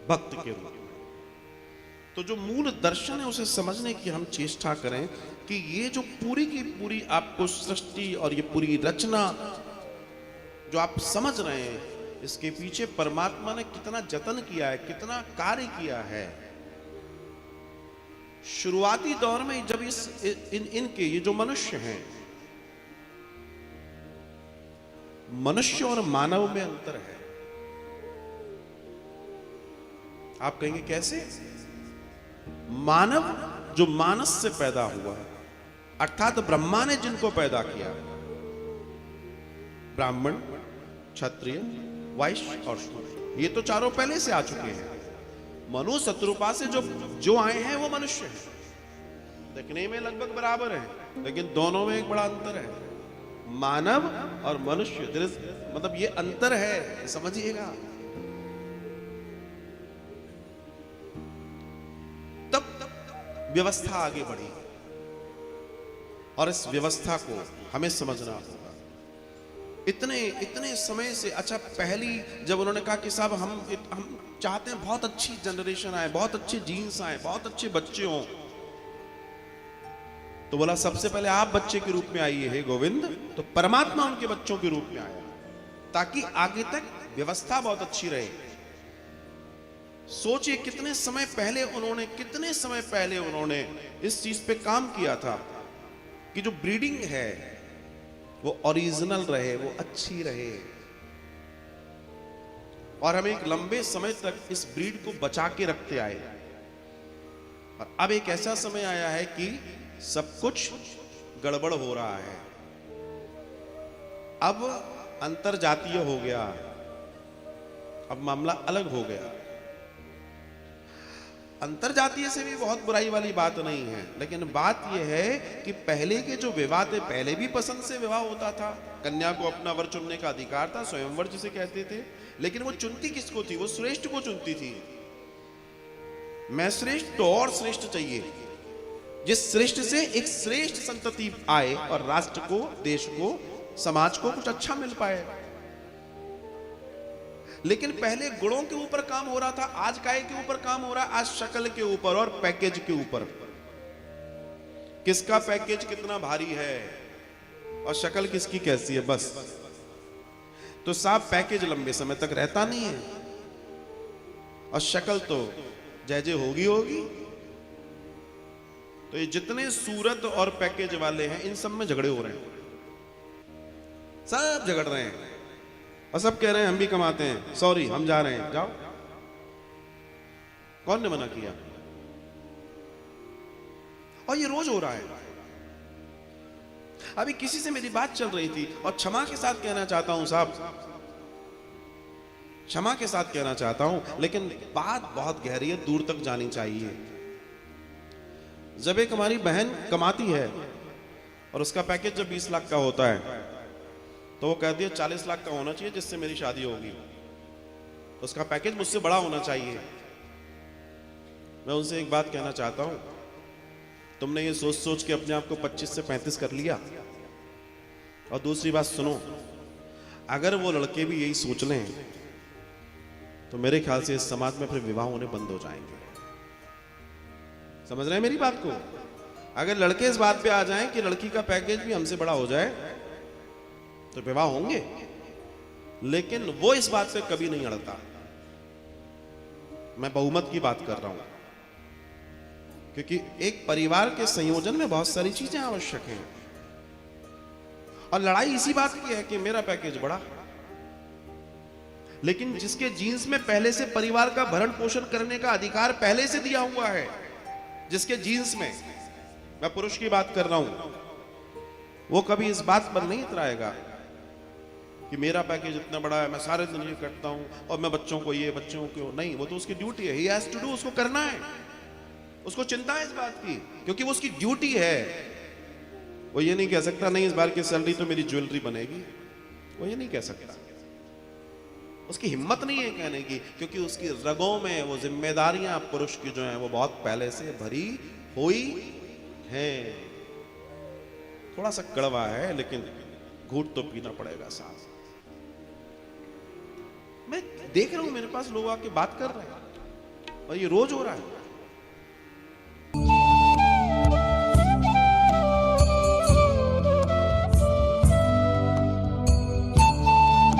भक्त के रूप में। तो जो मूल दर्शन है उसे समझने की हम चेष्टा करें कि ये जो पूरी की पूरी आपको सृष्टि और ये पूरी रचना जो आप समझ रहे हैं, इसके पीछे परमात्मा ने कितना जतन किया है, कितना कार्य किया है। शुरुआती दौर में जब इनके ये जो मनुष्य हैं, मनुष्य और मानव में अंतर है। आप कहेंगे कैसे? मानव जो मानस से पैदा हुआ है, अर्थात ब्रह्मा ने जिनको पैदा किया, ब्राह्मण, क्षत्रिय, वैश्य और शूद्र, ये तो चारों पहले से आ चुके हैं। मनु शत्रुपा से जो आए हैं वो मनुष्य हैं। देखने में लगभग बराबर है, लेकिन दोनों में एक बड़ा अंतर है। मानव और मनुष्य, मतलब ये अंतर है, समझिएगा। तब व्यवस्था आगे बढ़ी और इस व्यवस्था को हमें समझना होगा। इतने समय से, अच्छा पहली जब उन्होंने कहा कि साहब हम चाहते हैं बहुत अच्छी जनरेशन आए, बहुत अच्छे जीन्स आए, बहुत अच्छे बच्चे हों, तो बोला सबसे पहले आप बच्चे के रूप में आइए हे गोविंद। तो परमात्मा उनके बच्चों के रूप में आया ताकि आगे तक व्यवस्था बहुत अच्छी रहे। सोचिए कितने समय पहले उन्होंने इस चीज पे काम किया था कि जो ब्रीडिंग है वो ओरिजिनल रहे, वो अच्छी रहे, और हम एक लंबे समय तक इस ब्रीड को बचा के रखते आए। और अब एक ऐसा समय आया है कि सब कुछ गड़बड़ हो रहा है। अब अंतरजातीय हो गया, अब मामला अलग हो गया। अंतरजातीय से भी बहुत बुराई वाली बात नहीं है, लेकिन बात यह है कि पहले के जो विवाह थे, पहले भी पसंद से विवाह होता था। कन्या को अपना वर चुनने का अधिकार था, स्वयंवर जिसे कहते थे, लेकिन वो चुनती किसको थी? वो श्रेष्ठ को चुनती थी। मैं श्रेष्ठ तो और श्रेष्ठ चाहिए, जिस श्रेष्ठ से एक श्रेष्ठ संतति आए और राष्ट्र को, देश को, समाज को कुछ अच्छा मिल पाए। लेकिन पहले गुणों के ऊपर काम हो रहा था, आज काय के ऊपर काम हो रहा है? आज शक्ल के ऊपर और पैकेज के ऊपर। किसका पैकेज कितना भारी है और शक्ल किसकी कैसी है, बस। तो साफ पैकेज लंबे समय तक रहता नहीं है और शक्ल तो जय जय होगी। तो ये जितने सूरत और पैकेज वाले हैं, इन सब में झगड़े हो रहे हैं, सब झगड़ रहे हैं और सब कह रहे हैं हम भी कमाते हैं, सॉरी हम जा रहे हैं। जाओ, कौन ने मना किया? और ये रोज हो रहा है। अभी किसी से मेरी बात चल रही थी और क्षमा के साथ कहना चाहता हूं साहब, क्षमा के साथ कहना चाहता हूं, लेकिन बात बहुत गहरी है, दूर तक जानी चाहिए। जब एक हमारी बहन कमाती है और उसका पैकेज जब 20 लाख का होता है, तो वो कहती है 40 लाख का होना चाहिए जिससे मेरी शादी होगी, उसका पैकेज मुझसे बड़ा होना चाहिए। मैं उनसे एक बात कहना चाहता हूं, तुमने ये सोच सोच के अपने आप को 25 से 35 कर लिया। और दूसरी बात सुनो, अगर वो लड़के भी यही सोच लें तो मेरे ख्याल से इस समाज में फिर विवाह होने बंद हो जाएंगे। समझ रहे हैं मेरी बात को? अगर लड़के इस बात पे आ जाएं कि लड़की का पैकेज भी हमसे बड़ा हो जाए तो विवाह होंगे, लेकिन वो इस बात पे कभी नहीं अड़ता। मैं बहुमत की बात कर रहा हूं, क्योंकि एक परिवार के संयोजन में बहुत सारी चीजें आवश्यक हैं और लड़ाई इसी बात की है कि मेरा पैकेज बड़ा। लेकिन जिसके जीन्स में पहले से परिवार का भरण पोषण करने का अधिकार पहले से दिया हुआ है, जिसके जीन्स में, मैं पुरुष की बात कर रहा हूं, वो कभी इस बात पर नहीं इतराएगा कि मेरा पैकेज इतना बड़ा है, मैं सारे दिन ये करता हूं और मैं बच्चों को ये, बच्चों को नहीं। वो तो उसकी ड्यूटी है, ही हैज टू डू, उसको करना है, उसको चिंता है इस बात की, क्योंकि वो उसकी ड्यूटी है। वो ये नहीं कह सकता नहीं इस बार की सैलरी तो मेरी ज्वेलरी बनेगी, वो ये नहीं कह सकता, उसकी हिम्मत नहीं है कहने की, क्योंकि उसकी रगों में वो जिम्मेदारियां पुरुष की जो हैं वो बहुत पहले से भरी हुई हैं। थोड़ा सा कड़वा है, लेकिन घूट तो पीना पड़ेगा साथ। मैं देख रहा हूं मेरे पास लोग आके बात कर रहे हैं, और ये रोज हो रहा है।